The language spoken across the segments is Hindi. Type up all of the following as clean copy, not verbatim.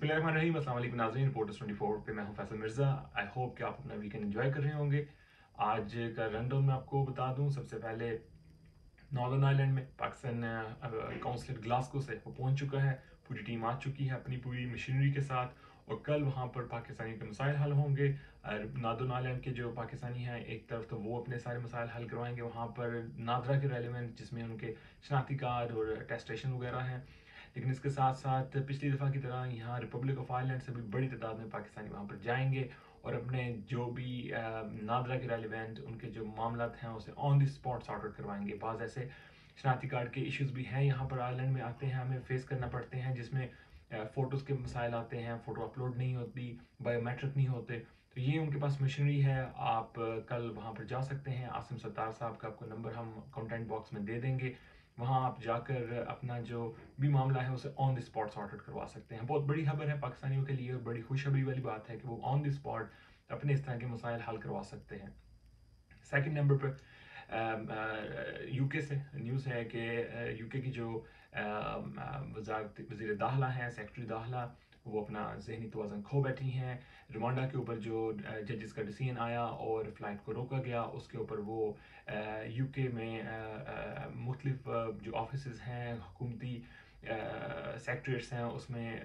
बिस्मिल्लाहिर्रहमानिर्रहीम, अस्सलाम वालेकुम नाज़रीन। रिपोर्टर्स 24 पे मैं हूं फैसल मिर्ज़ा। आई होप कि आप अपना वीकेंड एंजॉय कर रहे होंगे। आज का रनडाउन मैं आपको बता दूं। सबसे पहले नॉर्दर्न आयरलैंड में पाकिस्तान काउंसिलर ग्लासगो से वो पहुंच चुका है। पूरी टीम आ चुकी है अपनी पूरी मशीनरी के साथ, और कल वहां पर पाकिस्तानी के मसाइल हल होंगे। और नॉर्दर्न आयरलैंड के जो पाकिस्तानी हैं, एक तरफ तो वो अपने सारे मसाइल हल करवाएंगे वहां पर नादरा के रेलिवेंट, जिसमें उनके शनाख्ती कार्ड और टेस्टेशन वगैरह हैं। लेकिन इसके साथ साथ पिछली दफ़ा की तरह यहाँ रिपब्लिक ऑफ आयरलैंड से भी बड़ी तादाद में पाकिस्तानी वहाँ पर जाएंगे और अपने जो भी नादरा के रेलिवेंट उनके जो मामला हैं उसे on the spot sort out करवाएंगे। बाज़ ऐसे शनाख्ती कार्ड के इश्यूज भी हैं यहाँ पर आयरलैंड में आते हैं, हमें फेस करना पड़ते हैं, जिसमें फ़ोटोज़ के मसाइल आते हैं, फ़ोटो अपलोड नहीं होती, बायोमेट्रिक नहीं होते। तो ये उनके पास मशीनरी है। आप कल वहाँ पर जा सकते हैं। आसिम सत्तार साहब का आपको नंबर हम कंटेंट बॉक्स में दे देंगे। वहाँ आप जाकर अपना जो भी मामला है उसे on the spot sort out करवा सकते हैं। बहुत बड़ी खबर है पाकिस्तानियों के लिए, बड़ी खुशखबरी वाली बात है कि वो ऑन द स्पॉट अपने इस तरह के मसाइल हल करवा सकते हैं। सेकंड नंबर पर यूके से न्यूज़ है कि यूके की जो वज़ीर दाखिला हैं, सेक्रेटरी दाखिला, वो अपना जहनी तवाज़ुन खो बैठी हैं। रवांडा के ऊपर जो जजेस का डिसीजन आया और फ्लाइट को रोका गया, उसके ऊपर वो यूके में मुख्तलिफ जो ऑफिस हैं, हुकूमती सेक्रेटरीट्स हैं, उसमें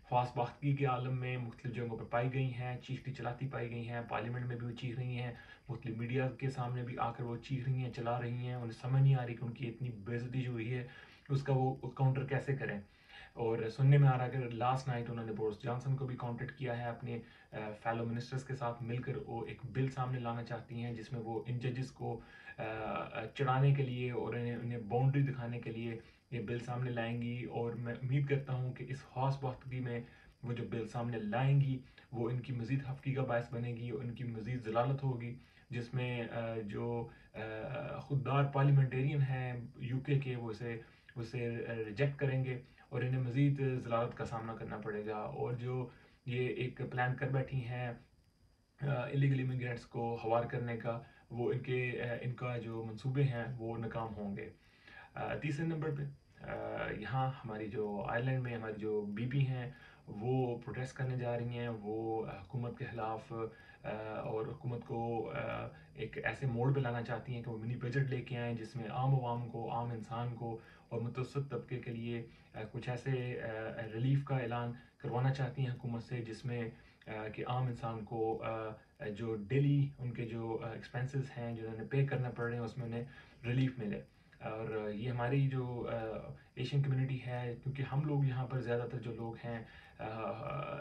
ख्वास बाख्तगी के आलम में मुख्तलिफ जगहों पर पाई गई हैं, चीखती चलाती पाई गई हैं। पार्लियामेंट में भी वो चीख रही हैं, मुख्तलिफ मीडिया के सामने भी आकर वो चीख रही हैं, चला रही हैं। उन्हें समझ नहीं आ रही कि उनकी इतनी बेइज्जती जो हुई है उसका वो काउंटर कैसे करें। और सुनने में आ रहा है कि लास्ट नाइट उन्होंने बोरिस जॉनसन को भी कांटेक्ट किया है, अपने फेलो मिनिस्टर्स के साथ मिलकर वो एक बिल सामने लाना चाहती हैं, जिसमें वो इन जजेस को चढ़ाने के लिए और उन्हें बाउंड्री दिखाने के लिए ये बिल सामने लाएंगी। और मैं उम्मीद करता हूँ कि इस खास वक्तगी में वो जो बिल सामने लाएंगी वो इनकी मज़ीद हफ्की का बायस बनेगी और इनकी मज़ीद जलालत होगी, जिसमें जो खुददार पार्लियामेंटेरियन हैं यूके के वो उसे रिजेक्ट करेंगे और इन्हें मज़ीद जलालत का सामना करना पड़ेगा। और जो ये एक प्लान कर बैठी हैं इलीगल इमिग्रेंट्स को हवार करने का, वो इनका जो मंसूबे हैं वो नाकाम होंगे। तीसरे नंबर पे यहाँ हमारी जो आयरलैंड में हमारी जो बीबी हैं वो प्रोटेस्ट करने जा रही हैं। वो हुकूमत के ख़िलाफ़ और हुकूमत को एक ऐसे मोड़ पे लाना चाहती हैं कि वो मिनी बजट लेके आएँ, जिसमें आम आवाम को, आम इंसान को और मुतवसत तबके के लिए कुछ ऐसे रिलीफ का ऐलान करवाना चाहती हैं हुकूमत से, जिसमें कि आम इंसान को जो डेली उनके जो एक्सपेंसेस हैं जो उन्हें पे करना पड़ रहे हैं उसमें उन्हें रिलीफ मिले। और ये हमारी जो एशियन कम्युनिटी है, क्योंकि हम लोग यहाँ पर ज़्यादातर जो लोग हैं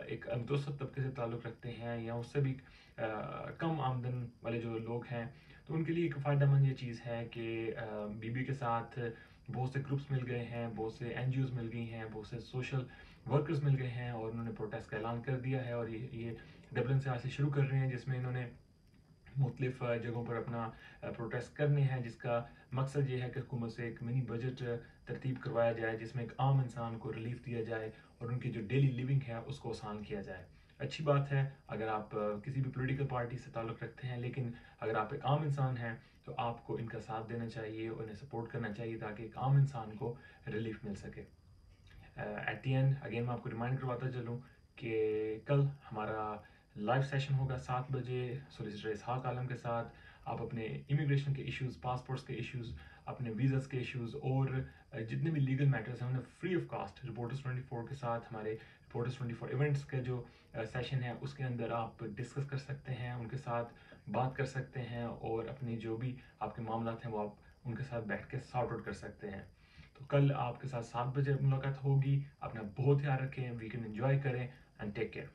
एक मुतवसत तबके से ताल्लुक़ रखते हैं या उससे भी कम आमदन वाले जो लोग हैं, तो उनके लिए एक फ़ायदेमंद ये चीज़ है कि बीबी के साथ बहुत से ग्रुप्स मिल गए हैं, बहुत से NGOs मिल गई हैं, बहुत से सोशल वर्कर्स मिल गए हैं और उन्होंने प्रोटेस्ट का ऐलान कर दिया है। और ये डबलिन से आज से शुरू कर रहे हैं, जिसमें इन्होंने मुख्तलिफ जगहों पर अपना प्रोटेस्ट करने हैं, जिसका मकसद ये है कि हुकूमत से एक मिनी बजट तरतीब करवाया जाए, जिसमें एक आम इंसान को रिलीफ दिया जाए और उनकी जो डेली लिविंग है उसको आसान किया जाए। अच्छी बात है अगर आप किसी भी पॉलिटिकल पार्टी से ताल्लुक़ रखते हैं, लेकिन अगर आप एक आम इंसान हैं तो आपको इनका साथ देना चाहिए और इन्हें सपोर्ट करना चाहिए ताकि एक आम इंसान को रिलीफ मिल सके। एट दी एंड अगेन मैं आपको रिमाइंड करवाता चलूँ कि कल हमारा लाइव सेशन होगा 7 बजे सोलिसिटर इसहाक आलम के साथ। आप अपने इमिग्रेशन के इश्यूज़, पासपोर्ट्स के इश्यूज़, अपने वीज़ास के इश्यूज़ और जितने भी लीगल मैटर्स हैं उन्हें फ्री ऑफ कास्ट रिपोर्टर्स 24 के साथ, हमारे रिपोर्टर्स 24 इवेंट्स के जो सेशन है उसके अंदर आप डिस्कस कर सकते हैं, उनके साथ बात कर सकते हैं और अपने जो भी आपके मामला हैं वो आप उनके साथ बैठ के सॉर्ट आउट कर सकते हैं। तो कल आपके साथ 7 बजे मुलाकात होगी। अपना बहुत ख्याल रखें, वीकेंड एंजॉय करें एंड टेक केयर।